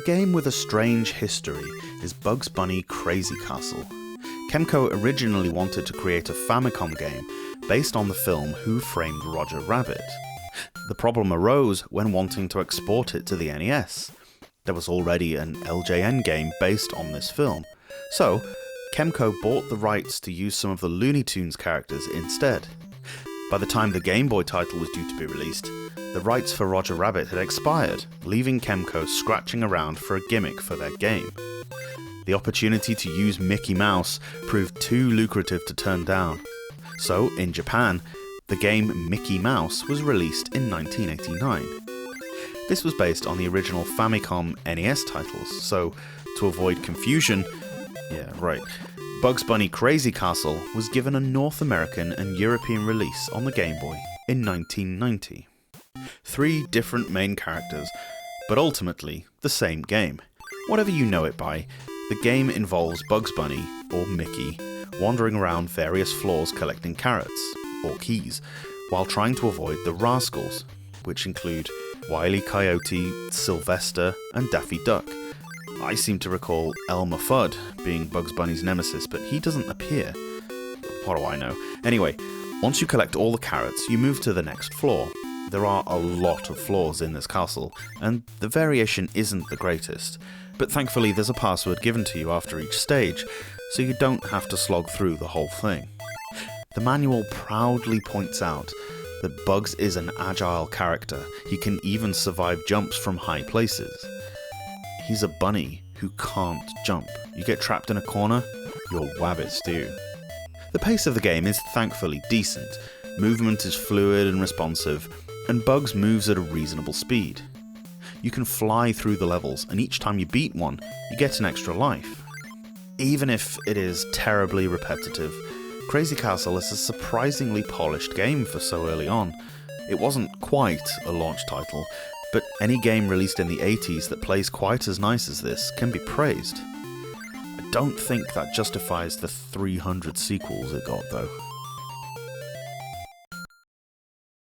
game with a strange history is Bugs Bunny Crazy Castle. Kemco originally wanted to create a Famicom game based on the film Who Framed Roger Rabbit. The problem arose when wanting to export it to the NES. There was already an LJN game based on this film, so Kemco bought the rights to use some of the Looney Tunes characters instead. By the time the Game Boy title was due to be released, the rights for Roger Rabbit had expired, leaving Kemco scratching around for a gimmick for their game. The opportunity to use Mickey Mouse proved too lucrative to turn down. So, in Japan, the game Mickey Mouse was released in 1989. This was based on the original Famicom NES titles, so to avoid confusion, Bugs Bunny Crazy Castle was given a North American and European release on the Game Boy in 1990. 3 different main characters, but ultimately the same game. Whatever you know it by, the game involves Bugs Bunny, or Mickey, wandering around various floors collecting carrots, or keys, while trying to avoid the Rascals, which include Wile E. Coyote, Sylvester, and Daffy Duck. I seem to recall Elmer Fudd being Bugs Bunny's nemesis, but he doesn't appear. What do I know? Anyway, once you collect all the carrots, you move to the next floor. There are a lot of floors in this castle, and the variation isn't the greatest, but thankfully there's a password given to you after each stage, so you don't have to slog through the whole thing. The manual proudly points out that Bugs is an agile character. He can even survive jumps from high places. He's a bunny who can't jump. You get trapped in a corner, your wabbit stew. The pace of the game is thankfully decent. Movement is fluid and responsive, and Bugs moves at a reasonable speed. You can fly through the levels, and each time you beat one, you get an extra life. Even if it is terribly repetitive, Crazy Castle is a surprisingly polished game for so early on. It wasn't quite a launch title, but any game released in the 80s that plays quite as nice as this can be praised. I don't think that justifies the 300 sequels it got though.